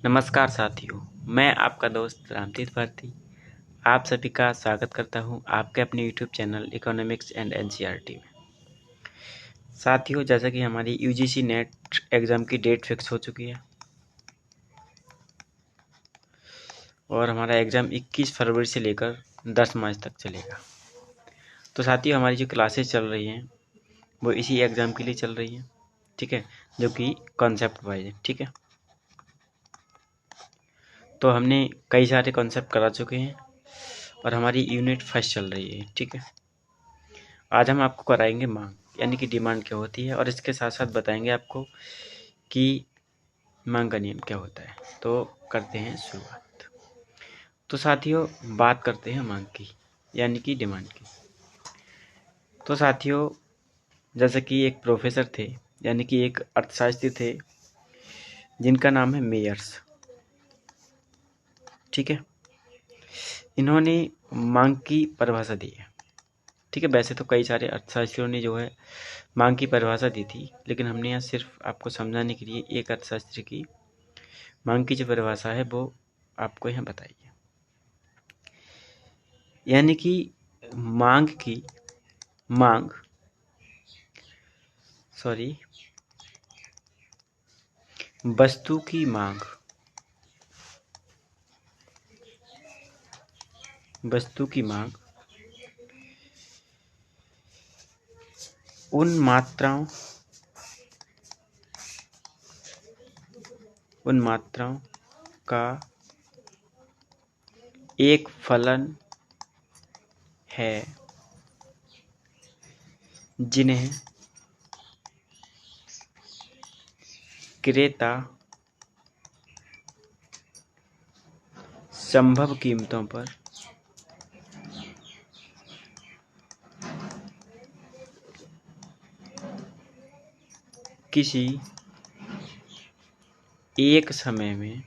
नमस्कार साथियों, मैं आपका दोस्त रामतीर्थ भारती आप सभी का स्वागत करता हूं आपके अपने YouTube channel economics and NCERT में। साथियों, जैसा कि हमारी यूजीसी नेट एग्ज़ाम की डेट फिक्स हो चुकी है और हमारा एग्ज़ाम 21 फरवरी से लेकर 10 मार्च तक चलेगा। तो साथियों, हमारी जो क्लासेस चल रही हैं वो इसी एग्ज़ाम के लिए चल रही हैं, ठीक है, जो कि कॉन्सेप्ट वाइज है। ठीक है, तो हमने कई सारे कॉन्सेप्ट करा चुके हैं और हमारी यूनिट फर्स्ट चल रही है। ठीक है, आज हम आपको कराएंगे मांग, यानी कि डिमांड क्या होती है, और इसके साथ साथ बताएंगे आपको कि मांग का नियम क्या होता है। तो करते हैं शुरुआत। तो साथियों, बात करते हैं मांग की, यानी कि डिमांड की। तो साथियों, जैसे कि एक प्रोफेसर थे, यानी कि एक अर्थशास्त्री थे जिनका नाम है मेयर्स। ठीक है, इन्होंने मांग की परिभाषा दी है। ठीक है, वैसे तो कई सारे अर्थशास्त्रियों ने जो है मांग की परिभाषा दी थी, लेकिन हमने यहाँ सिर्फ आपको समझाने के लिए एक अर्थशास्त्री की मांग की जो परिभाषा है वो आपको यहाँ बताई है। यानी कि वस्तु की मांग उन मात्राओं का एक फलन है जिन्हें क्रेता संभव कीमतों पर किसी एक समय में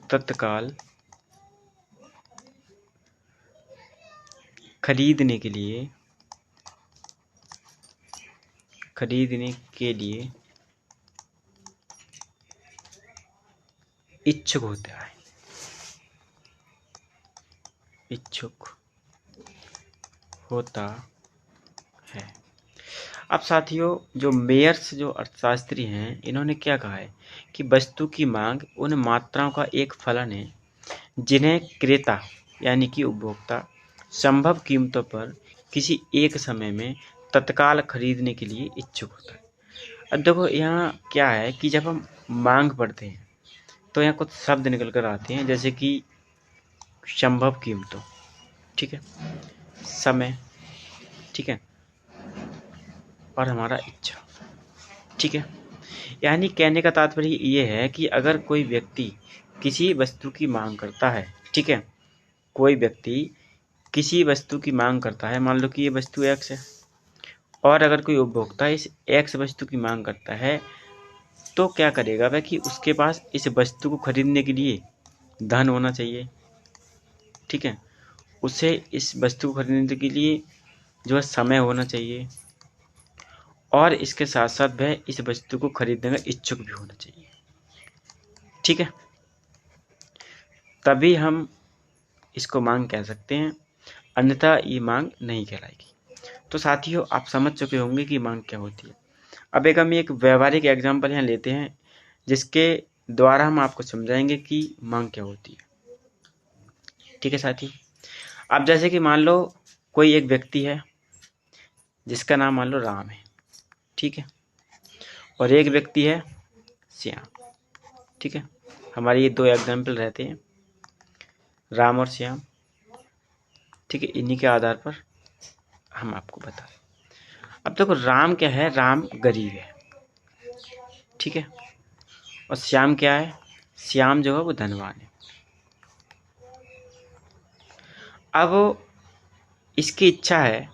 तत्काल खरीदने के लिए इच्छुक होता है। अब साथियों, जो मेयर्स जो अर्थशास्त्री हैं, इन्होंने क्या कहा है कि वस्तु की मांग उन मात्राओं का एक फलन है जिन्हें क्रेता यानी कि उपभोक्ता संभव कीमतों पर किसी एक समय में तत्काल खरीदने के लिए इच्छुक होता है। अब देखो, यहाँ क्या है कि जब हम मांग पढ़ते हैं तो यहाँ कुछ शब्द निकल कर आते हैं, जैसे कि संभव कीमतों, ठीक है, समय, ठीक है, और हमारा इच्छा। ठीक है, यानी कहने का तात्पर्य ये है कि अगर कोई व्यक्ति किसी वस्तु की मांग करता है, ठीक है, कोई व्यक्ति किसी वस्तु की मांग करता है, मान लो कि ये वस्तु एक्स है, और अगर कोई उपभोक्ता इस एक्स वस्तु की मांग करता है, तो क्या करेगा वह कि उसके पास इस वस्तु को खरीदने के लिए धन होना चाहिए। ठीक है, उसे इस वस्तु को खरीदने के लिए जो है समय होना चाहिए, और इसके साथ साथ वह इस वस्तु को खरीदने का इच्छुक भी होना चाहिए। ठीक है, तभी हम इसको मांग कह सकते हैं, अन्यथा ये मांग नहीं कहलाएगी। तो साथियों, आप समझ चुके होंगे कि मांग क्या होती है। अब हम एक व्यवहारिक एग्जाम्पल यहाँ लेते हैं, जिसके द्वारा हम आपको समझाएंगे कि मांग क्या होती है। ठीक है साथी, अब जैसे कि मान लो कोई एक व्यक्ति है जिसका नाम मान लो राम है, ठीक है, और एक व्यक्ति है श्याम। ठीक है, हमारे ये दो एग्जाम्पल रहते हैं, राम और श्याम। ठीक है, इन्हीं के आधार पर हम आपको बता रहे। अब देखो, राम क्या है, राम गरीब है, ठीक है, और श्याम क्या है, श्याम जो है वो धनवान है। अब इसकी इच्छा है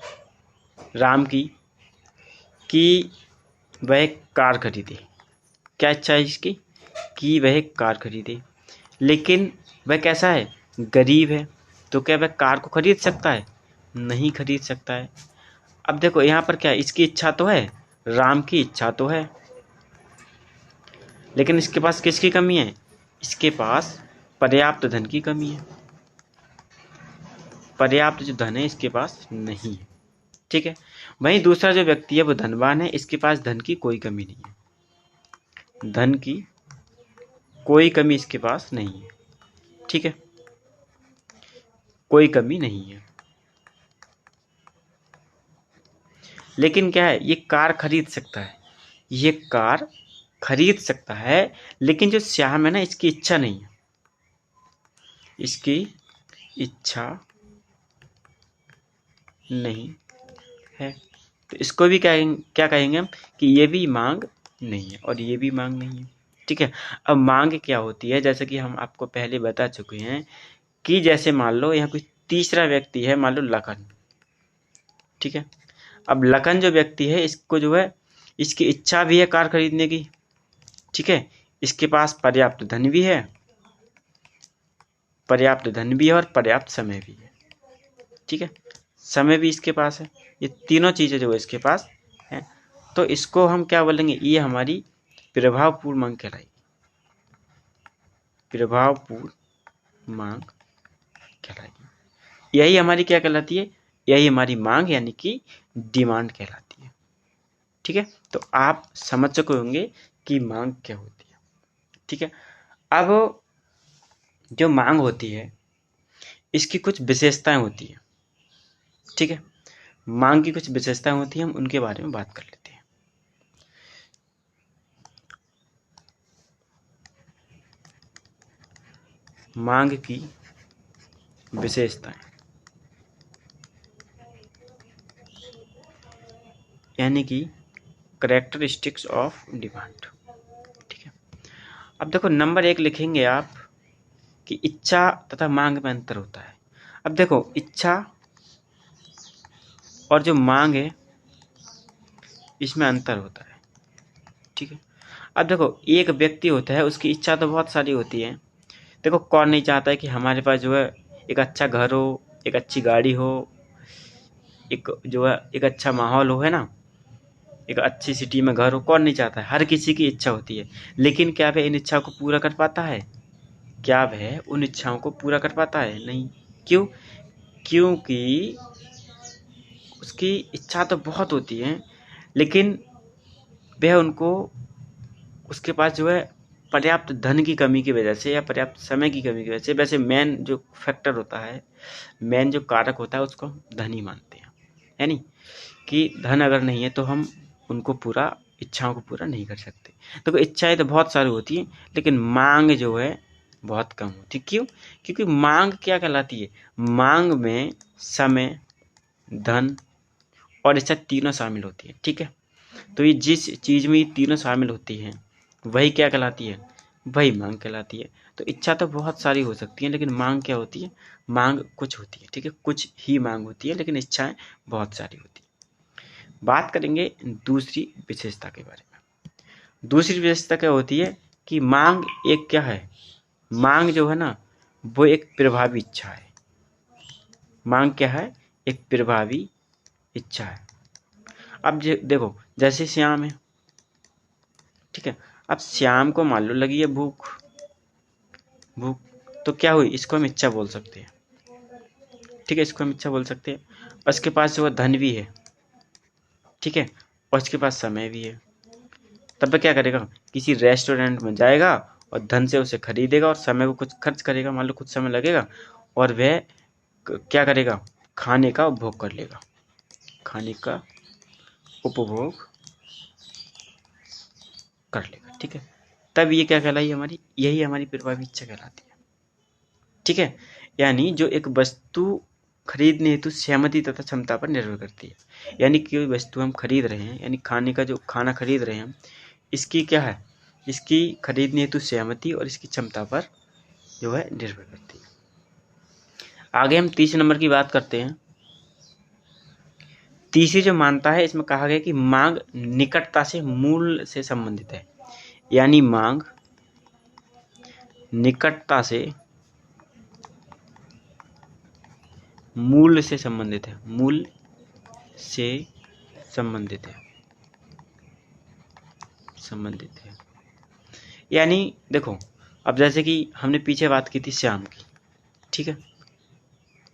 राम की कि वह एक कार खरीदे। क्या इच्छा है इसकी कि वह एक कार खरीदे, लेकिन वह कैसा है, गरीब है। तो क्या वह कार को खरीद सकता है? नहीं खरीद सकता है। अब देखो यहाँ पर क्या है, इसकी इच्छा तो है, राम की इच्छा तो है, लेकिन इसके पास किसकी कमी है, इसके पास पर्याप्त धन की कमी है। पर्याप्त जो धन है इसके पास नहीं है, ठीक है। वहीं दूसरा जो व्यक्ति है वो धनवान है, इसके पास धन की कोई कमी नहीं है, धन की कोई कमी इसके पास नहीं है, ठीक है, कोई कमी नहीं है। लेकिन क्या है, ये कार खरीद सकता है, ये कार खरीद सकता है, लेकिन जो श्याम है ना, इसकी इच्छा नहीं है, इसकी इच्छा नहीं है। तो इसको भी क्या कहेंगे हम, कि ये भी मांग नहीं है और ये भी मांग नहीं है, ठीक है। अब मांग क्या होती है, जैसे कि हम आपको पहले बता चुके हैं कि जैसे मान लो यहाँ कोई तीसरा व्यक्ति है, मान लो लखन, ठीक है। अब लखन जो व्यक्ति है, इसको जो है, इसकी इच्छा भी है कार खरीदने की, ठीक है, इसके पास पर्याप्त धन भी है, पर्याप्त धन भी है और पर्याप्त समय भी है, ठीक है, समय भी इसके पास है, ये तीनों चीज़ें जो है इसके पास है। तो इसको हम क्या बोलेंगे, ये हमारी प्रभावपूर्ण मांग कहलाएगी, प्रभावपूर्ण मांग कहलाएगी। यही हमारी क्या कहलाती है, यही हमारी मांग यानी कि डिमांड कहलाती है, ठीक है। तो आप समझ चुके होंगे कि मांग क्या होती है, ठीक है। अब जो मांग होती है इसकी कुछ विशेषताएं होती है, ठीक है। मांग की कुछ विशेषताएं होती हैं, हम उनके बारे में बात कर लेते हैं। मांग की विशेषताएं यानी कि कैरेक्टरिस्टिक्स ऑफ डिमांड, ठीक है। अब देखो नंबर 1 लिखेंगे आप कि इच्छा तथा मांग में अंतर होता है। अब देखो इच्छा और जो मांग है इसमें अंतर होता है, ठीक है। अब देखो एक व्यक्ति होता है, उसकी इच्छा तो बहुत सारी होती है। देखो कौन नहीं चाहता है कि हमारे पास जो है एक अच्छा घर हो, एक अच्छी गाड़ी हो, एक जो है एक अच्छा माहौल हो, है ना, एक अच्छी सिटी में घर हो, कौन नहीं चाहता है, हर किसी की इच्छा होती है। लेकिन क्या वह इन इच्छाओं को पूरा कर पाता है, क्या वह उन इच्छाओं को पूरा कर पाता है, नहीं। क्यों, क्योंकि उसकी इच्छा तो बहुत होती है, लेकिन वह उनको, उसके पास जो है पर्याप्त धन की कमी की वजह से या पर्याप्त समय की कमी की वजह से, वैसे मेन जो फैक्टर होता है, मेन जो कारक होता है, उसको हम धन ही मानते हैं, है नहीं, कि धन अगर नहीं है तो हम उनको पूरा, इच्छाओं को पूरा नहीं कर सकते। तो इच्छाएं तो बहुत सारी होती हैं, लेकिन मांग जो है बहुत कम होती। क्यों, क्योंकि मांग क्या कहलाती है, मांग में समय, धन और इच्छा तीनों शामिल होती है, ठीक है। तो ये जिस चीज़ में ये तीनों शामिल होती हैं वही क्या कहलाती है, वही मांग कहलाती है। तो इच्छा तो बहुत सारी हो सकती है, लेकिन मांग क्या होती है, मांग कुछ होती है, ठीक है, कुछ ही मांग होती है, लेकिन इच्छाएं बहुत सारी होती है। बात करेंगे दूसरी विशेषता के बारे में। दूसरी विशेषता क्या होती है कि मांग एक क्या है, मांग जो है ना वो एक प्रभावी इच्छा है। मांग क्या है, एक प्रभावी इच्छा है। अब देखो जैसे श्याम है, ठीक है। अब श्याम को मान लो लगी है भूख, भूख तो क्या हुई, इसको हम इच्छा बोल सकते हैं, ठीक है, इसको हम इच्छा बोल सकते हैं। और इसके पास जो है धन भी है, ठीक है, और इसके पास समय भी है। तब वह क्या करेगा, किसी रेस्टोरेंट में जाएगा और धन से उसे खरीदेगा और समय को कुछ खर्च करेगा, मान लो कुछ समय लगेगा, और वह क्या करेगा, खाने का उपभोग कर लेगा, खाने का उपभोग कर लेगा, ठीक है। तब ये क्या कहलाई हमारी, यही हमारी प्रभावी इच्छा कहलाती है, ठीक है। यानी जो एक वस्तु खरीदने हेतु सहमति तथा क्षमता पर निर्भर करती है। यानी कोई वस्तु हम खरीद रहे हैं, यानी खाने का जो खाना खरीद रहे हैं हम, इसकी क्या है, इसकी खरीदने हेतु सहमति और इसकी क्षमता पर जो है निर्भर करती है। आगे हम तीसरे नंबर की बात करते हैं। तीसरी जो मानता है, इसमें कहा गया कि मांग निकटता से मूल से संबंधित है। यानी मांग निकटता से मूल से संबंधित है, मूल से संबंधित है, संबंधित है। यानी देखो, अब जैसे कि हमने पीछे बात की थी श्याम की, ठीक है,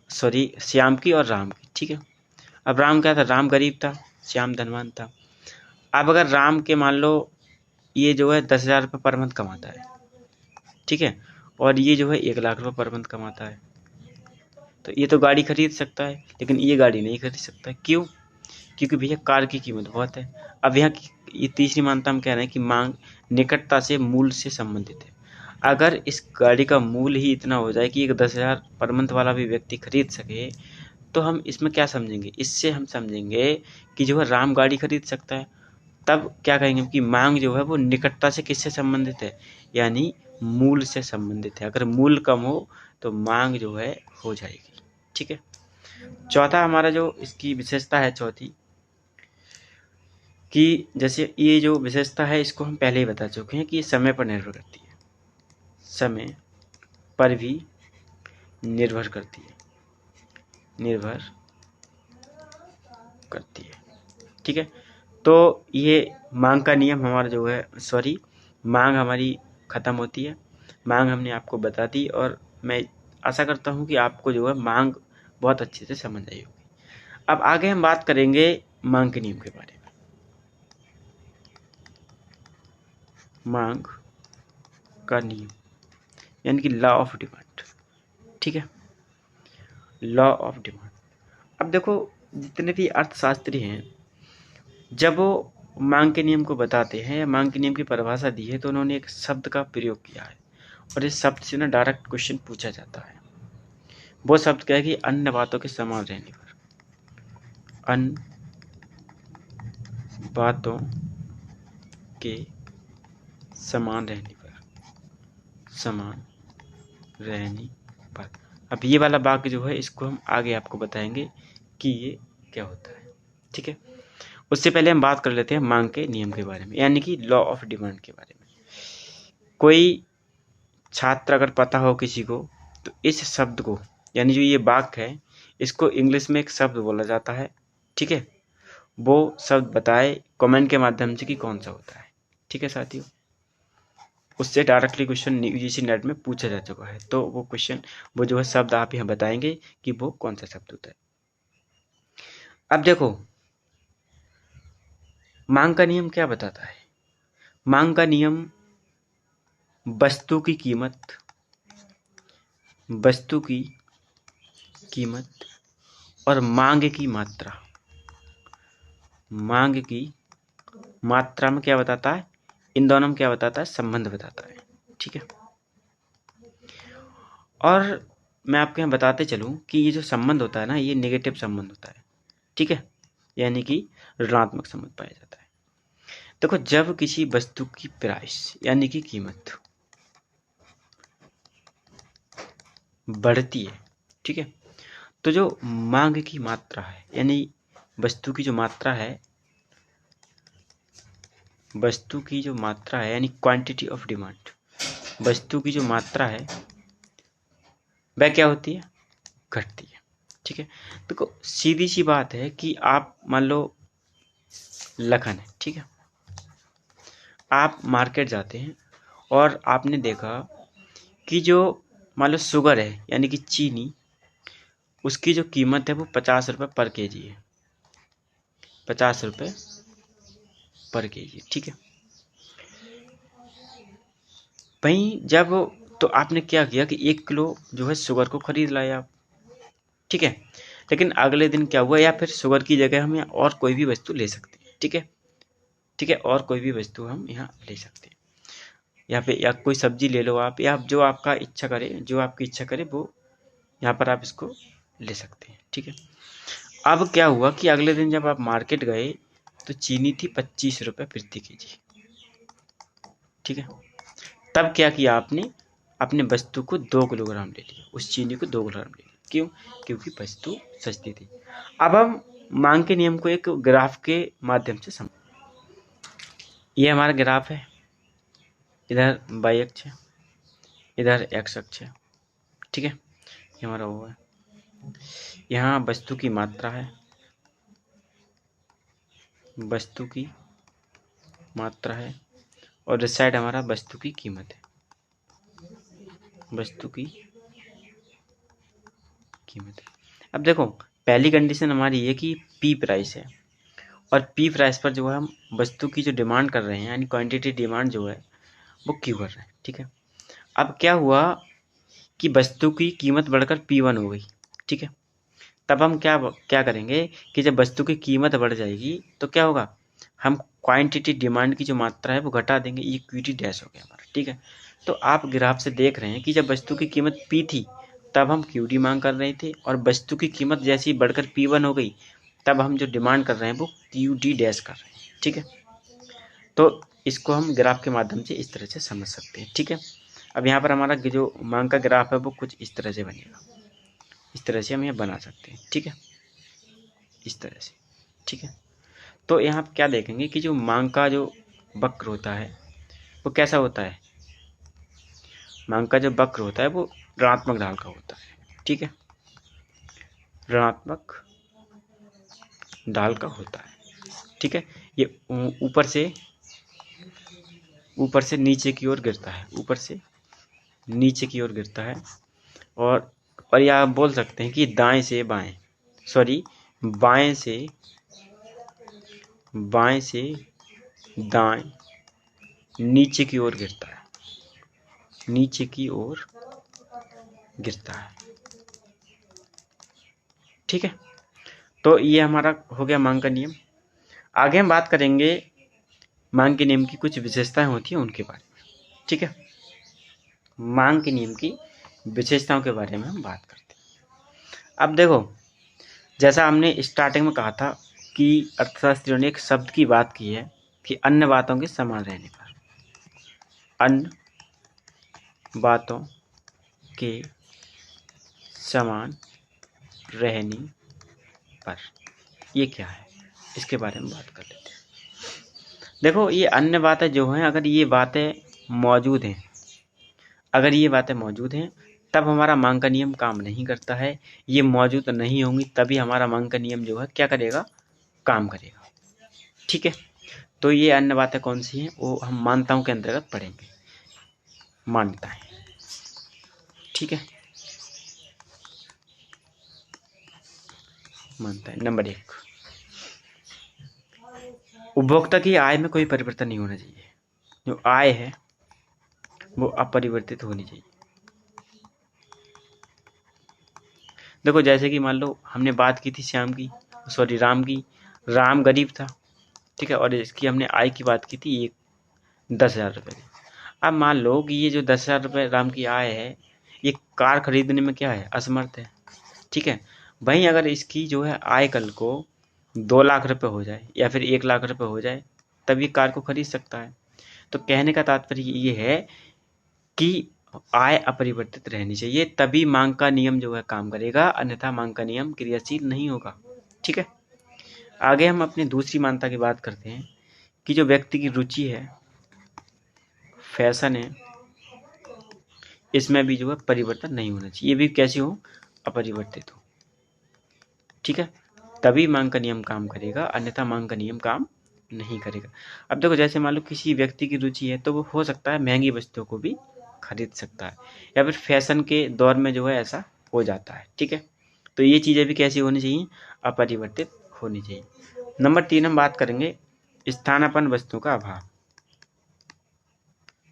सॉरी श्याम की और राम की, ठीक है। अब राम क्या था, राम गरीब था, श्याम धनवान था। अब अगर राम के मान लो ये जो है 10,000 रुपये पर मंथ कमाता है, ठीक है, और ये जो है 1,00,000 रुपये पर मंथ कमाता है, तो ये तो गाड़ी खरीद सकता है, लेकिन ये गाड़ी नहीं खरीद सकता। क्यों? क्योंकि भैया कार की कीमत बहुत है। अब यहाँ ये तीसरी मान्यता हम कह रहे हैं कि मांग निकटता से मूल्य से संबंधित है। अगर इस गाड़ी का मूल्य ही इतना हो जाए कि एक 10,000 पर मंथ वाला भी व्यक्ति खरीद सके, तो हम इसमें क्या समझेंगे, इससे हम समझेंगे कि जो है राम गाड़ी खरीद सकता है। तब क्या कहेंगे कि मांग जो है वो निकटता से किससे संबंधित है, यानी मूल्य से संबंधित है। अगर मूल्य कम हो तो मांग जो है हो जाएगी, ठीक है। चौथा हमारा जो इसकी विशेषता है चौथी, कि जैसे ये जो विशेषता है इसको हम पहले ही बता चुके हैं कि ये समय पर निर्भर करती है, समय पर भी निर्भर करती है, निर्भर करती है, ठीक है। तो ये मांग का नियम हमारा जो है, सॉरी मांग हमारी ख़त्म होती है। मांग हमने आपको बता दी और मैं आशा करता हूँ कि आपको जो है मांग बहुत अच्छे से समझ आई होगी। अब आगे हम बात करेंगे मांग के नियम के बारे में। मांग का नियम यानी कि लॉ ऑफ डिमांड, ठीक है, लॉ ऑफ डिमांड। अब देखो, जितने भी अर्थशास्त्री हैं, जब वो मांग के नियम को बताते हैं या मांग के नियम की परिभाषा दी है, तो उन्होंने एक शब्द का प्रयोग किया है और इस शब्द से ना डायरेक्ट क्वेश्चन पूछा जाता है। वो शब्द क्या है कि अन्य बातों के समान रहने पर, अन्य बातों के समान रहने पर, समान रहने पर। अब ये वाला वाक्य जो है इसको हम आगे आपको बताएंगे कि ये क्या होता है, ठीक है। उससे पहले हम बात कर लेते हैं मांग के नियम के बारे में, यानी कि लॉ ऑफ डिमांड के बारे में। कोई छात्र अगर पता हो किसी को, तो इस शब्द को, यानी जो ये वाक्य है, इसको इंग्लिश में एक शब्द बोला जाता है, ठीक है। वो शब्द बताए कमेंट के माध्यम से कि कौन सा होता है, ठीक है साथियों। उससे डायरेक्टली क्वेश्चन यूजीसी नेट में पूछा जा चुका है, तो वो क्वेश्चन, वो जो है शब्द आप यहाँ बताएंगे कि वो कौन सा शब्द होता है। अब देखो, मांग का नियम क्या बताता है। मांग का नियम वस्तु की कीमत, वस्तु की कीमत और मांग की मात्रा, मांग की मात्रा में क्या बताता है, इन दोनों में क्या बताता है, संबंध बताता है, ठीक है। और मैं आपके यहाँ बताते चलूँ कि ये जो संबंध होता है ना, ये नेगेटिव संबंध होता है, ठीक है, यानी कि ऋणात्मक संबंध पाया जाता है। देखो, जब किसी वस्तु की प्राइस यानी कि कीमत बढ़ती है, ठीक है, तो जो मांग की मात्रा है, यानी वस्तु की जो मात्रा है, वस्तु की जो मात्रा है यानी क्वांटिटी ऑफ डिमांड, वस्तु की जो मात्रा है वह क्या होती है, घटती है, ठीक है। देखो, सीधी सी बात है कि आप मान लो लखन है, ठीक है, आप मार्केट जाते हैं और आपने देखा कि जो मान लो शुगर है यानी कि चीनी, उसकी जो कीमत है वो 50 रुपये पर केजी है, 50 रुपये पर केजी, ठीक है। वहीं जब, तो आपने क्या किया कि 1 किलो जो है शुगर को खरीद लाया आप, ठीक है। लेकिन अगले दिन क्या हुआ, या फिर शुगर की जगह हम यहाँ और कोई भी वस्तु ले सकते हैं, ठीक है, ठीक है, और कोई भी वस्तु हम यहाँ ले सकते हैं। यहाँ पे या कोई सब्जी ले लो आप, या जो आपका इच्छा करे, जो आपकी इच्छा करे वो यहाँ पर आप इसको ले सकते हैं, ठीक है। अब क्या हुआ कि अगले दिन जब आप मार्केट गए तो चीनी थी 25 रुपये प्रति केजी, ठीक है। तब क्या किया आपने, अपने वस्तु को 2 किलोग्राम ले लिया, उस चीनी को 2 किलोग्राम ले लिया। क्यों? क्योंकि वस्तु सस्ती थी। अब हम मांग के नियम को एक ग्राफ के माध्यम से समझ, ये हमारा ग्राफ है, इधर वाई अक्ष है, इधर एक्स अक्ष है, ठीक है, ये हमारा वो है। यहाँ वस्तु की मात्रा है, वस्तु की मात्रा है और इस साइड हमारा वस्तु की कीमत है, वस्तु की कीमत है। अब देखो पहली कंडीशन हमारी ये कि पी प्राइस है और पी प्राइस पर जो है हम वस्तु की जो डिमांड कर रहे हैं यानी क्वांटिटी डिमांड जो है वो क्यू कर रहे हैं, ठीक है। अब क्या हुआ कि वस्तु की कीमत बढ़कर P1 हो गई, ठीक है। तब हम क्या क्या करेंगे कि जब वस्तु की कीमत बढ़ जाएगी तो क्या होगा, हम क्वांटिटी डिमांड की जो मात्रा है वो घटा देंगे, ये क्यूटी डैश हो गया हमारा, ठीक है। तो आप ग्राफ से देख रहे हैं कि जब वस्तु की कीमत P थी तब हम क्यूडी मांग कर रहे थे और वस्तु की कीमत जैसे ही बढ़कर P1 हो गई तब हम जो डिमांड कर रहे हैं वो क्यूडी डैश कर रहे हैं, ठीक है। तो इसको हम ग्राफ के माध्यम से इस तरह से समझ सकते हैं, ठीक है। अब यहाँ पर हमारा जो मांग का ग्राफ है वो कुछ इस तरह से बनेगा, इस तरह से हम यहाँ बना सकते हैं, ठीक है, इस तरह से, ठीक है। तो यहाँ आप क्या देखेंगे कि जो मांग का जो वक्र होता है वो कैसा होता है, मांग का जो वक्र होता है वो ऋणात्मक ढाल का होता है, ठीक है, ऋणात्मक ढाल का होता है, ठीक है। ये ऊपर से नीचे की ओर गिरता है, ऊपर से नीचे की ओर गिरता है और या आप बोल सकते हैं कि दाएं से बाएं, सॉरी बाएं से दाएं नीचे की ओर गिरता है, नीचे की ओर गिरता है, ठीक है। तो ये हमारा हो गया मांग का नियम। आगे हम बात करेंगे मांग के नियम की कुछ विशेषताएं होती हैं उनके बारे में, ठीक है। मांग के नियम की विशेषताओं के बारे में हम बात करते हैं। अब देखो जैसा हमने स्टार्टिंग में कहा था कि अर्थशास्त्रियों ने एक शब्द की बात की है कि अन्य बातों के समान रहने पर, अन्य बातों के समान रहने पर, ये क्या है इसके बारे में बात कर लेते हैं। देखो ये अन्य बातें जो हैं, अगर ये बातें मौजूद हैं, अगर ये बातें मौजूद हैं तब हमारा मांग का नियम काम नहीं करता है, ये मौजूद नहीं होंगी तभी हमारा मांग का नियम जो है क्या करेगा, काम करेगा, ठीक है। तो ये अन्य बातें कौन सी हैं वो हम मान्यताओं के अंतर्गत पढ़ेंगे, मान्यताएं, ठीक है। मान्यताएं नंबर 1, उपभोक्ता की आय में कोई परिवर्तन नहीं होना चाहिए, जो आय है वो अपरिवर्तित होनी चाहिए। देखो जैसे कि मान लो हमने बात की थी राम की, राम गरीब था, ठीक है, और इसकी हमने आय की बात की थी 10,000 रुपये। अब मान लो कि ये जो 10,000 रुपये राम की आय है ये कार खरीदने में क्या है, असमर्थ है, ठीक है। वहीं अगर इसकी जो है आय कल को 2 लाख रुपये हो जाए या फिर 1 लाख रुपये हो जाए तब ये कार को खरीद सकता है। तो कहने का तात्पर्य ये है कि आय अपरिवर्तित रहनी चाहिए तभी मांग का नियम जो है काम करेगा, अन्यथा मांग का नियम क्रियाशील नहीं होगा, ठीक है। आगे हम अपनी दूसरी मान्यता की बात करते हैं कि जो व्यक्ति की रुचि है, फैशन है, इसमें भी जो है परिवर्तन नहीं होना चाहिए, ये भी कैसी हो, अपरिवर्तित हो, ठीक है। तभी मांग का नियम काम करेगा, अन्यथा मांग का नियम काम नहीं करेगा। अब देखो जैसे मान लो किसी व्यक्ति की रुचि है तो वो हो सकता है महंगी वस्तुओं को भी खरीद सकता है या फिर फैशन के दौर में जो है ऐसा हो जाता है, ठीक है। तो ये चीज़ें भी कैसी होनी चाहिए, अपरिवर्तित होनी चाहिए। नंबर 3 हम बात करेंगे स्थानापन्न वस्तुओं का अभाव,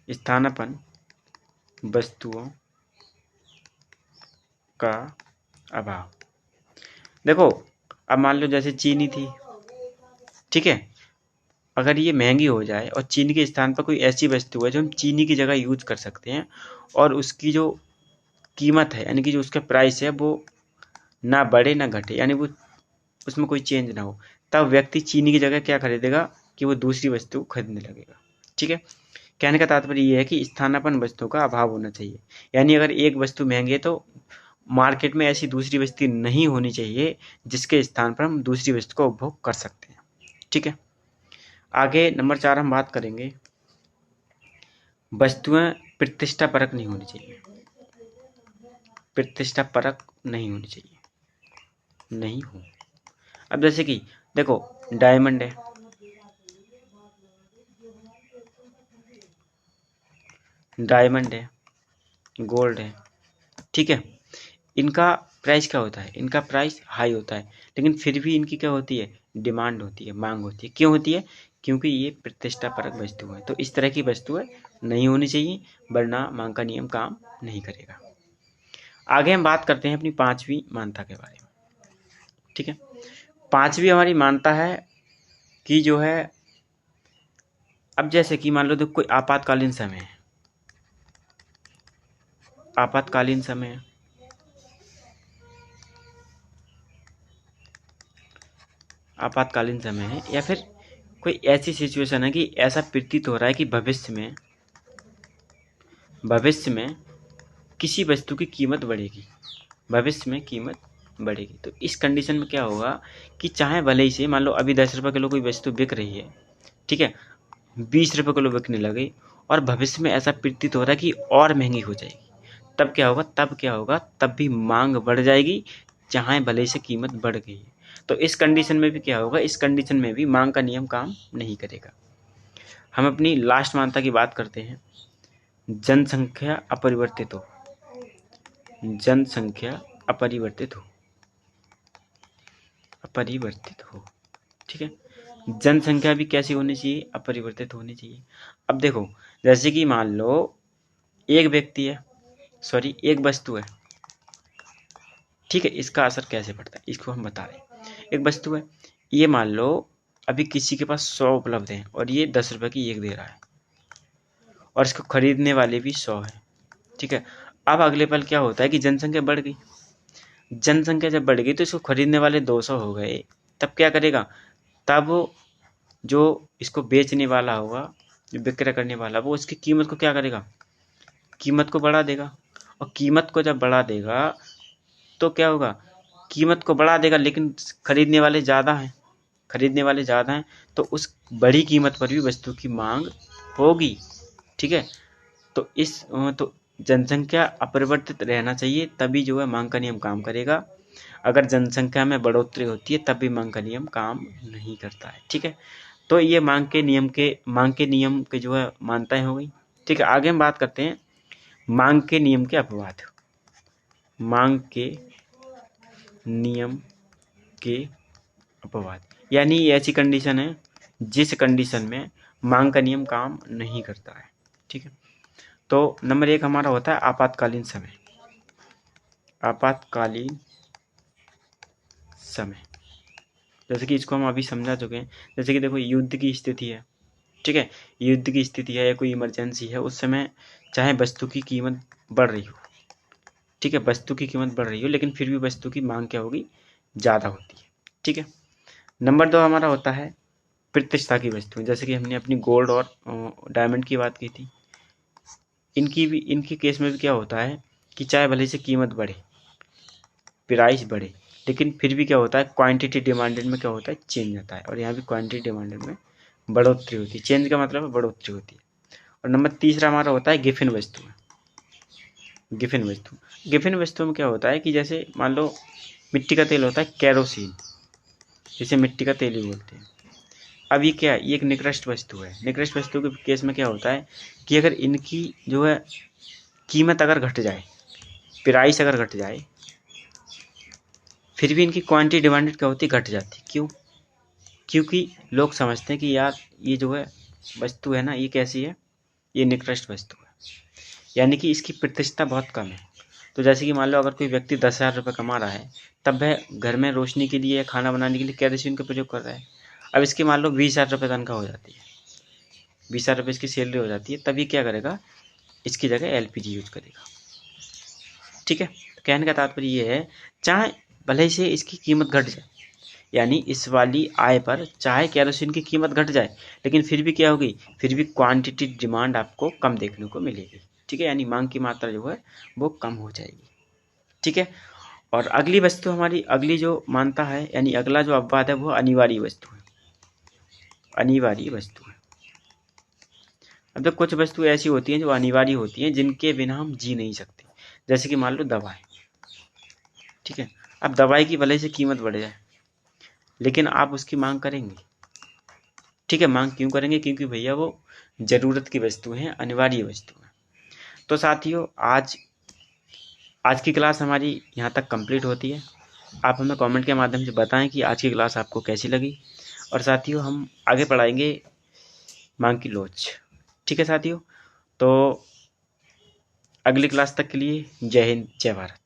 स्थानापन्न वस्तुओं का अभाव। देखो अब मान लो जैसे चीनी थी, ठीक है, अगर ये महंगी हो जाए और चीनी के स्थान पर कोई ऐसी वस्तु है जो हम चीनी की जगह यूज कर सकते हैं और उसकी जो कीमत है यानी कि जो उसका प्राइस है वो ना बढ़े ना घटे, यानी वो उसमें कोई चेंज ना हो, तब व्यक्ति चीनी की जगह क्या खरीदेगा कि वो दूसरी वस्तु खरीदने लगेगा, ठीक है। कहने का तात्पर्य ये है कि स्थानापन्न वस्तुओं का अभाव होना चाहिए, यानी अगर एक वस्तु महंगी है तो मार्केट में ऐसी दूसरी वस्तु नहीं होनी चाहिए जिसके स्थान पर हम दूसरी वस्तु का उपभोग कर सकते हैं, ठीक है। आगे नंबर 4 हम बात करेंगे वस्तुएं प्रतिष्ठापरक नहीं होनी चाहिए, प्रतिष्ठापरक नहीं होनी चाहिए, नहीं हो। अब जैसे कि देखो डायमंड है, डायमंड है, गोल्ड है, ठीक है। इनका प्राइस क्या होता है, इनका प्राइस हाई होता है, लेकिन फिर भी इनकी क्या होती है, डिमांड होती है, मांग होती है। क्यों होती है, क्योंकि ये प्रतिष्ठापरक वस्तु है। तो इस तरह की वस्तुएं नहीं होनी चाहिए, वरना मांग का नियम काम नहीं करेगा। आगे हम बात करते हैं अपनी पांचवी मान्यता के बारे में, ठीक है। पांचवी हमारी मान्यता है कि जो है, अब जैसे कि मान लो देखो कोई आपातकालीन समय है, आपातकालीन समय है, आपातकालीन समय है, या फिर कोई ऐसी सिचुएशन है कि ऐसा प्रतीत हो रहा है कि भविष्य में किसी वस्तु की कीमत बढ़ेगी, भविष्य में कीमत बढ़ेगी। तो इस कंडीशन में क्या होगा कि चाहे भले ही से मान लो अभी 10 रुपये किलो कोई वस्तु बिक रही है, ठीक है, 20 रुपये किलो बिकने लगी, और भविष्य में ऐसा प्रतीत हो रहा है कि और महंगी हो जाएगी, तब भी मांग बढ़ जाएगी, चाहे भले ही से कीमत बढ़ गई है। तो इस कंडीशन में भी क्या होगा, इस कंडीशन में भी मांग का नियम काम नहीं करेगा। हम अपनी लास्ट मान्यता की बात करते हैं, जनसंख्या अपरिवर्तित हो, जनसंख्या अपरिवर्तित हो, ठीक है। जनसंख्या भी कैसी होनी चाहिए, अपरिवर्तित होनी चाहिए। अब देखो, जैसे कि मान लो एक व्यक्ति है, सॉरी एक वस्तु है, ठीक है, इसका असर कैसे पड़ता है इसको हम बता रहे हैं। एक वस्तु है, ये मान लो अभी किसी के पास 100 उपलब्ध है और ये 10 रुपए की एक दे रहा है, और इसको खरीदने वाले भी 100 है, ठीक है। अब अगले पल क्या होता है कि जनसंख्या बढ़ गई, जनसंख्या जब बढ़ गई तो इसको खरीदने वाले 200 हो गए, तब क्या करेगा, तब जो इसको बेचने वाला होगा, जो विक्रय करने वाला, वो उसकी कीमत को क्या करेगा, कीमत को बढ़ा देगा। और कीमत को जब बढ़ा देगा तो क्या होगा, कीमत को बढ़ा देगा, लेकिन खरीदने वाले ज़्यादा हैं, तो उस बड़ी कीमत पर भी वस्तु की मांग होगी, ठीक है। तो जनसंख्या अपरिवर्तित रहना चाहिए, तभी जो है मांग का नियम काम करेगा। अगर जनसंख्या में बढ़ोतरी होती है तब भी मांग का नियम काम नहीं करता है, ठीक है। तो ये मांग के नियम के जो है मान्यताएं हो गई, ठीक है। आगे हम बात करते हैं मांग के नियम के अपवाद, मांग के नियम के अपवाद, यानी ये ऐसी कंडीशन है जिस कंडीशन में मांग का नियम काम नहीं करता है, ठीक है। तो नंबर 1 हमारा होता है आपातकालीन समय, आपातकालीन समय, जैसे कि इसको हम अभी समझा चुके हैं। जैसे कि देखो युद्ध की स्थिति है, ठीक है, युद्ध की स्थिति है या कोई इमरजेंसी है, उस समय चाहे वस्तु की कीमत बढ़ रही हो, ठीक है, वस्तु की कीमत बढ़ रही हो, लेकिन फिर भी वस्तु की मांग क्या होगी, ज़्यादा होती है, ठीक है। नंबर 2 हमारा होता है प्रतिष्ठा की वस्तुएं, जैसे कि हमने अपनी गोल्ड और डायमंड की बात की थी। इनकी केस में भी क्या होता है कि चाहे भले से कीमत बढ़े, प्राइस बढ़े, लेकिन फिर भी क्या होता है, क्वांटिटी डिमांडेड में क्या होता है, चेंज आता है, और यहाँ भी क्वांटिटी डिमांडेड में बढ़ोतरी होती है। चेंज का मतलब है बढ़ोतरी होती है। और नंबर तीसरा हमारा होता है गिफिन वस्तु, गिफिन वस्तु में क्या होता है कि जैसे मान लो मिट्टी का तेल होता है, केरोसिन, जिसे मिट्टी का तेल ही बोलते हैं। अब ये क्या है, ये एक निकृष्ट वस्तु है। निकृष्ट वस्तु के केस में क्या होता है कि अगर इनकी जो है कीमत अगर घट जाए, प्राइस अगर घट जाए, फिर भी इनकी क्वांटिटी डिमांडेड क्या होती है, घट जाती है। क्यों, क्योंकि लोग समझते हैं कि यार ये जो है वस्तु है ना, ये कैसी है, ये निकृष्ट वस्तु है, यानी कि इसकी प्रतिष्ठा बहुत कम है। तो जैसे कि मान लो अगर कोई व्यक्ति 10,000 रुपये कमा रहा है, तब वह घर में रोशनी के लिए या खाना बनाने के लिए केरोसिन का प्रयोग कर रहा है। अब इसकी मान लो 20,000 रुपये तनख्वाह हो जाती है, 20,000 रुपये इसकी सैलरी हो जाती है, तभी क्या करेगा, इसकी जगह एलपीजी यूज करेगा, ठीक है। तो कहने का तात्पर्य ये है, चाहे भले से इसकी कीमत घट जाए, यानी इस वाली आय पर चाहे केरोसिन की कीमत घट जाए, लेकिन फिर भी क्या होगी, फिर भी क्वांटिटी डिमांड आपको कम देखने को मिलेगी, ठीक है, यानी मांग की मात्रा जो है वो कम हो जाएगी, ठीक है। और अगली वस्तु हमारी, अगली जो मानता है, यानी अगला जो अपवाद है वो अनिवार्य वस्तु है, अनिवार्य वस्तु है। अब तो कुछ वस्तु ऐसी होती हैं जो अनिवार्य होती हैं, जिनके बिना हम जी नहीं सकते, जैसे कि मान लो दवाई, ठीक है। अब दवाई की भले से कीमत बढ़ जाए, लेकिन आप उसकी मांग करेंगे, ठीक है। मांग क्यों करेंगे, क्योंकि भैया वो जरूरत की वस्तु है, अनिवार्य वस्तु है। तो साथियों आज की क्लास हमारी यहाँ तक कंप्लीट होती है। आप हमें कमेंट के माध्यम से बताएं कि आज की क्लास आपको कैसी लगी। और साथियों हम आगे पढ़ाएंगे मांग की लोच। ठीक है साथियों, तो अगली क्लास तक के लिए जय हिंद जय भारत।